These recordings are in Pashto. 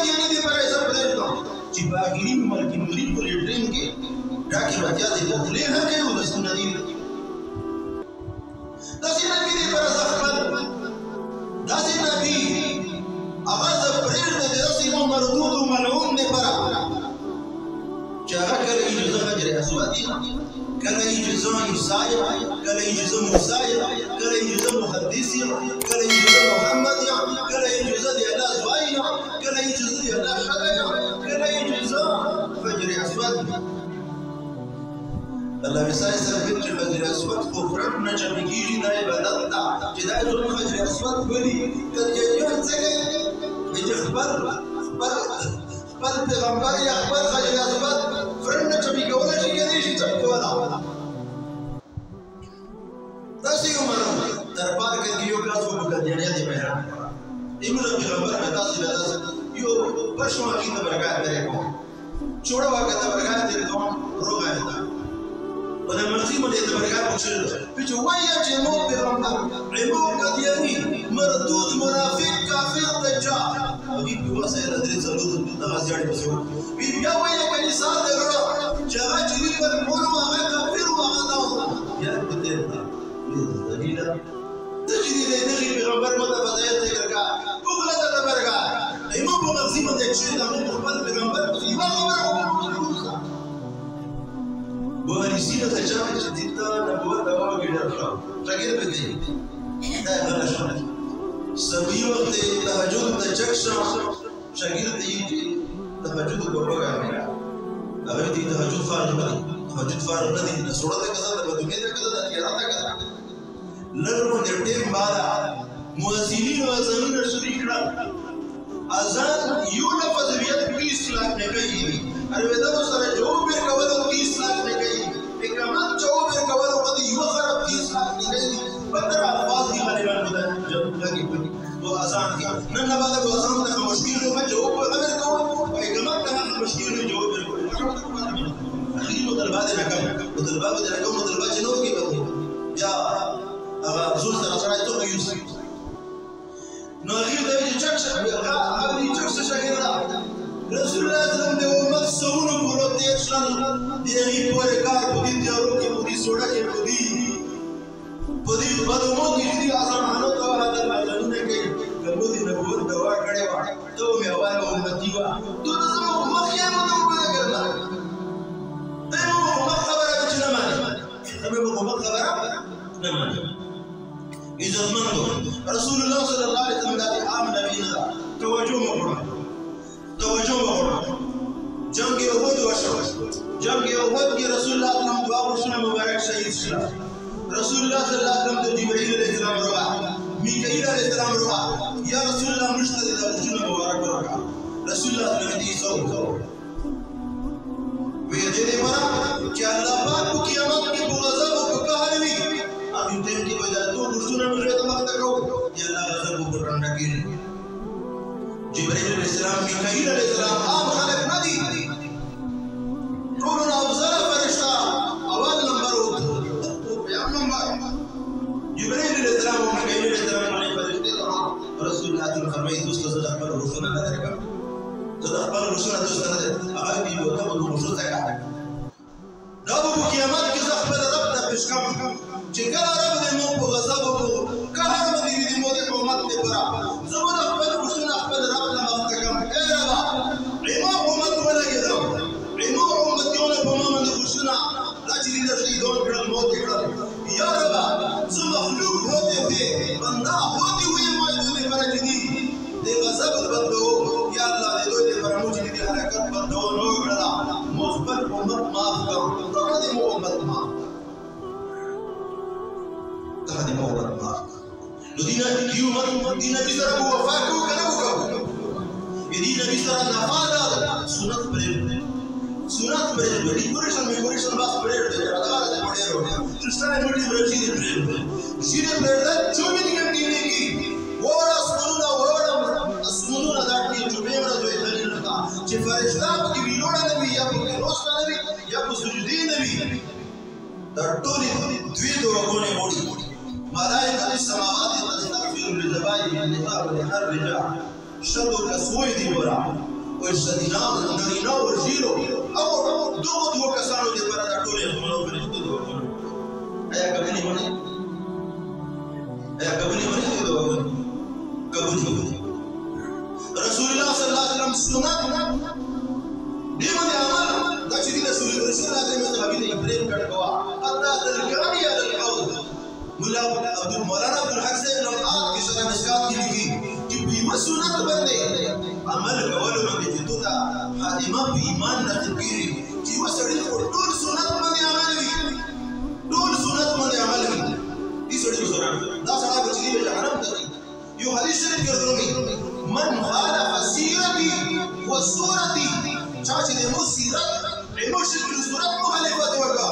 دې نه دي پر حساب پرېږدم چې په اخري ملکي مرید په لیټرین کې ډاکې بچیا دې بخلې نه کوي او رسونه دي داسې نبي دې پر زه خپل داسې نبي هغه زه پرېږده د داسې مردود او ملعون دی پره چې هغه کله وي چې زه حجر اسود یم کله وي چې زه عیسی یم کله وي چې زه موسی یم کله وي چې زه محدث یم کله وي چې زه محمد یم کله وي چې زه د الله زوی یم کله وي چې زه د الله ښځه یم کله وي چې زه حجر اسود یم الله مثال سره ویل چې حجر اسود خو فرق نه جمع کېږي دا عبادت ده چې دا ټول حجر اسود بولي که جنجال څه کوي چې خپل پیغمبر یا خپل حجر اسود فرق نه جمع کولی شي کېدای شي جمع کولی داسې یو منم دربار کې یو کلاس په قادیانیت یې بیان کړه ایمون پیغمبر مې داسې یو پښو کې د برکات درې کوم چوڑا واقع د برکات درې کوم روغه ده وده مرسي مدې د برکات پوښتنه چې وایي چې مو پیغمبر ایمو قادیانی مردود منافق کافر دجال وی په وسایل درې څلور د غزيړ په څو بیا وایي کلیسا دغه چې هغه چې پر مونږ هغه کافر و هغه دا یا دې دلیل تجري دغه پیغمبر متفضل ذکر کا وګړه د برکات ایمو په مرسي مدې چې د خپل پیغمبر په ایمان وارثين تجارب جديدة نبوة دوام جديدة تغير بدي ده غير شغله سوي وقت تهجد تجكشة شغير تيجي تهجد بروجا عميرا أغير تيجي تهجد فارغ بدي تهجد فارغ بدي نسورة كذا بدمية كذا نيرات كذا لرو نرتين بالا مؤذنين وأذانين الشريكنا أذان يولف ذريات بيس لاك نكاي الودا مسر جواب بيركوالو 30 लाख نكاي إكرامات جواب بيركوالو قد يوخرب 30 लाख نكاي بدر ألفاظ دي غالبا بدا جب لگي بدي تو أذان كيا نن بعد أذان ده مشكلة هو جواب بيركو إكرامات ده مشكلة جواب بيركو أخير مطلبات نكام مطلبات جنو كي بدي يا زور سرسرای تو يوسف نغير ده يجكش هذه يجكش شاكرا رسول الله صلى الله عليه وسلم ده امت سونو پورو تیشن یہی پورے کار بدی دیارو کی بدی سوڑا کی بدی بدومو کی جدی آسمانو تو حضر آزانو نے کہی کبودی نبوت دوا کڑے وا تو میں اول امتی وا تو نظم امت کیا مدو بنا کرنا تیمو امت خبر ہے چنا مانے تیمو امت خبر ہے نہ مانے إذا منظر رسول الله صلى الله عليه وسلم ذات عام نبينا توجه مغرب جنگ أحد وشو جنگ أحد کی رسول الله صلى الله عليه وسلم دعا ورسنا مبارك شهيد شلا رسول الله صلى الله عليه وسلم جبريل عليه السلام روا ميكائيل عليه السلام روا يا رسول الله مشتد ورسنا مبارك روا رسول الله صلى الله عليه وسلم ويجري مرا کہ اللہ پاک کو قیامت کی غضب کو قہر بھی اب ان ٹائم کی وجہ تو رسول مجھے وقت کو یا اللہ غضب کو رنڈا کی جبرائیل علیہ السلام میکائیل علیہ السلام عام خلق نہ دی طول افضل فرشتہ اول نمبر ہو پیام نمبر جبرائیل علیہ السلام و میکائیل علیہ السلام علیہ فرشتے رسول اللہ تعالی فرمائی دوست کا صدق پر رسول اللہ دے گا صدق پر رسول اللہ دوست نہ دے اگر بھی وہ تو رسول سے کہا رب کو قیامت کے زخ پر رب دا پیشکم چکر رب دے مو کو غضب کو قہر مدی دی مو دے قومت دے برا زبر احمد رسول احمد رب نہ مستقم اے رب امام امت ولا گدو امام امت یوں نے بما من رسول لاجلی دے شہیدوں پر موت کر یا رب سب مخلوق ہوتے تھے بندہ ہوتی ہوئی موجود پر جدی دے غضب بندو یا اللہ دے دو دے پر موجود دی حرکت بندو نو گڑا مخبر امت معاف کرو تہاڈی امت معاف تهدي مولد معك لدينا يوم دينا بسرعة وفاكو كنبوكو يدينا بسرعة نفادا سنة بريد ودي كوريشن باس بريد رادغارة دي بڑے روڑے تشتاني موٹی بريد شيري بريد چوبی دنگم دينے کی وورا اسمونونا داٹنی چوبیم رضوی خلیل رتا چه فرشتاب کی ویلوڑا نبی یا پکی روشنا نبی یا پسجدی نبی در طولی دوی دورگونے موڑی ملائكة السماوات تستغفر للذبائح من النساء ولهر الرجال شدوا كسويد برا وسدينا نرينا ورجيلو او دو کسانو دې پر دا ټول خپلو فرشتو دو ایا کبلی باندې دو کبلی رسول الله صلی الله علیه وسلم سنت دې باندې عمل دا چې رسول الله صلی الله علیه وسلم دې ابراهیم کړه حتی تلقانی علی الحوض مولا مولانا عبدالحق صاحب نے کی شرح مشکات کی لکھی کہ بیمہ سنت بندے عمل کولو باندې چې دوی خادمه په ایمان نه تکیری چې وسړي ټول سنت باندې عمل وي دې سړي سره دا سړی به چې جهنم ته ځي یو حدیث شریف کې راغلی من خالف سیرتي وصورتي چا چې د مو سیرت مو شکل صورت مخالفت وکړه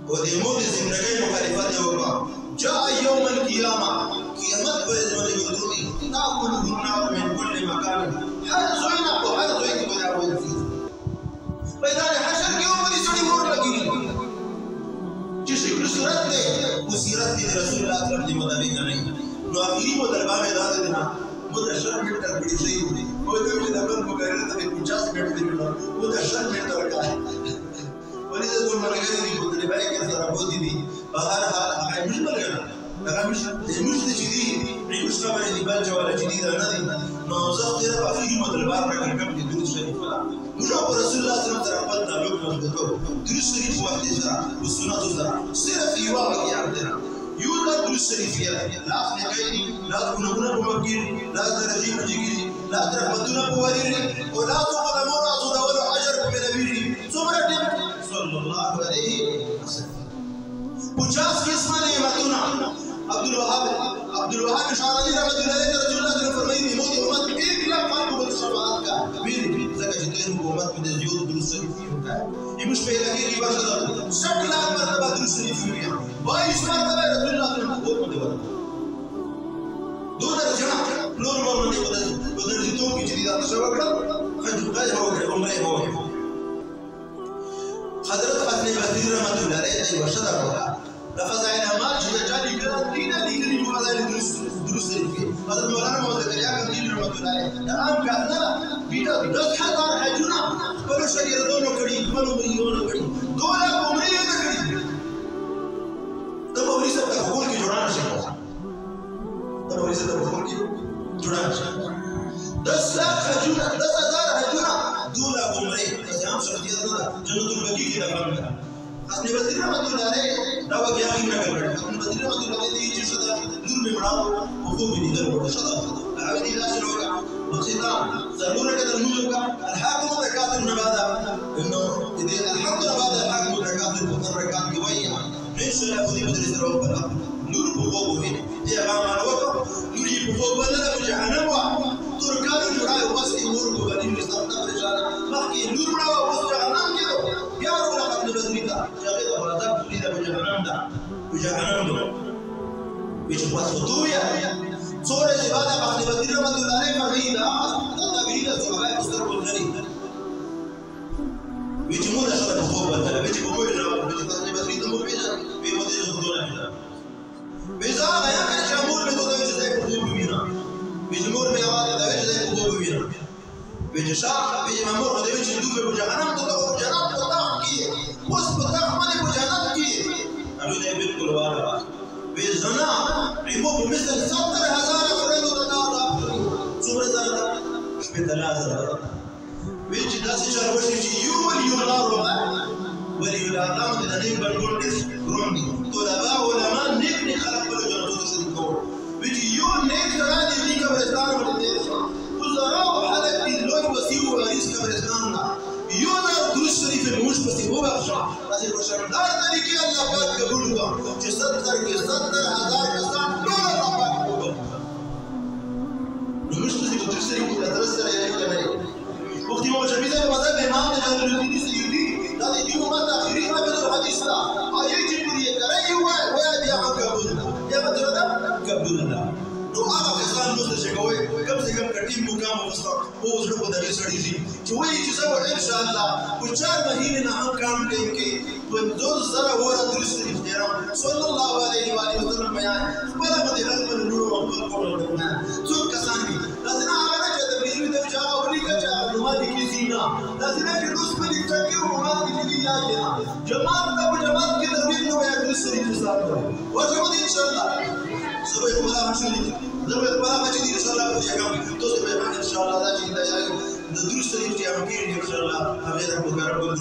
او د مو د زندګۍ مخالفت وکړه جاء يوم القيامه قیامت پر ځواني ورغلي تاكل النار من كل مكان هر زوینا په هر ځای کې برابر دي میدان حشر کې یو دې سړي مور لګي چې شکل صورت له وسیرت دي رسول الله صلی الله علیه وسلم مطابق نه نو اخیری مطلبه مې دا ده نه مدرسه مې تر پړې شي او دې چې د بل مقرره ته 50 منټ دی نو مدرسه مې تر وکړه ولې د ټول مرګ دي مطلبه کې سره بودي دي بهر حال هغه مش بلګنه هغه مش چې دي مش خبرې دي بل جوړه جديده نه دي نو زه تر اخیری مطلبه راکړم چې درود شریف ولا نو رسول الله صلی الله علیه وسلم تعلق مضبوطو درود شریف وخت سره او سنت سره صرف یو واقعي عندنا يوجد درود شریف لا خلقي لا كنا بمكير لا درجي مجيري لا رحمتنا بوريري ولا تقدمون اصلا ولا اجر من نبيري سمرت صلى الله عليه وسلم 50 قسم نعمتنا عبد الوهاب شعراني رحمه الله عليه رسول الله صلى الله عليه وسلم موت امت 1 लाख मार्क को शफाअत का वीर जगह जितने हुकूमत में जरूर दुरुस्त शरीफ होता है ये मुझ पे लगी रिवा सदा 60 लाख मरतबा दुरुस्त शरीफ हुई 22 मरतबा रसूल الله صلى الله عليه وسلم दो दर्जा नूर मोहम्मद ने बदल जितो की जदीदा तशवकड़ खजुकाय हो गए उम्रे हो गए حضرت خاتم البدر رحمه الله عليه وشدا ہوگا لفظ علامات جو جاری کرا دین لیکن جو فضائل درست ہے حضرت مولانا محمد زکریا قندیل رحمه الله عليه نام کہنا بیٹا 10000 حجنا بلو شگیر دونوں کڑی بلو مليون کڑی 2 लाख عمرے نے کڑی تب اولی سب کا حقوق کی جوڑانا چاہیے تب اولی سب کا حقوق کی جوڑانا چاہیے 10 लाख حجنا 10000 حجنا 2 लाख عمرے हम शख्सियत ना जन्नत البقیع की रकम है अपने बदर रहमत الله عليه दावा किया कि नकल कर अपने बदर रहमत الله عليه ये चीज सदा दूर में बढ़ाओ वो भी नहीं करो सदा عاودي لا شنوكا وختام ضرورة الملوكا الحاكم تكاثر نبادا انه اذا الحمد نبادا الحاكم تكاثر متركات قوية من شرع خذي مدرس ربنا نور بفوق هنا يا غام الوقت نور بفوق بدنا بجهنم تركان جراي واسي نور بغني مستقبل رجال باقي نور بڑا واسي جهنم كده يا رب لقد نبذيتا شاغل وعذاب تريد بجهنم ده بيجوا صدويا صورة جبادة بحث بدر رحمة الله عليه فرمينا تتابعين الصحابة مستقبل الغني بيجي مولا شرع بفوق بدنا بيجي بمولا بيجي بحث بدري تمو بيجا بيجي خدونا بيجا بيجا غيا كان شامور بيجي بيجي زي بفوق بينا بيجي مور بيجي زي بفوق بينا بيجي شاق بيجي ممور خده بيجي دوب بجهنم تتاو جناب تتاق كيه وس بتاق ماني بجهنم كيه أبو ده بالكل وارا بزنا ريمو بمثل 70000 فرد وتناظر صور زردا بثلاثة بيجي ناس يشربوا شيء يولار ولي الأعلام تدنين بالقرنس رومي طلباء علماء نبني خلق كل جنود سنكور بيجي يوم نيك تراني في كبرستان ولديش وزراء حلق اللوي وسيو وعريس كبرستاننا يونا دروس شريف الموش بس هو بخشع بس البشردار تريكي الله بات قبولك جسد تركي 70000 كسان دول الله بات قبولك نمش بس دروس شريف تدرسر يا جماعة وقتی موجبیده به مذهب امام جلالالدین سیوطی دادی دیو من آخری ما بدر حدیث لا آیه جبریه کرے ہوا ہے وہ بیا قبولنا یا مطلب قبولنا نو هغه کسان نو څه کوي کم سے کم کټیم مقام وستا او زړه په دغه سړی شي چې وایي چې زه ان شاء الله په 4 مهینې نه هم کام کوي کې په 2000 ور درس احترام صلی الله علیه و آله وسلم بیان خپل باندې خپل نور او خپل قول څو کسان دي لازم هغه چې د بجلی د جواب ولیکي لازم يجي نص من التكييف وما تجي يا جماعة أبو جماعة كده بيجوا وياكلوا السرير السابق وجماعة إن شاء الله سوي ولا مشوني زوي ولا مشوني إن شاء الله يا كم توصل بيمان إن شاء الله لا شيء لا يا ندرس السرير يا مكين إن شاء الله أبيك مكرم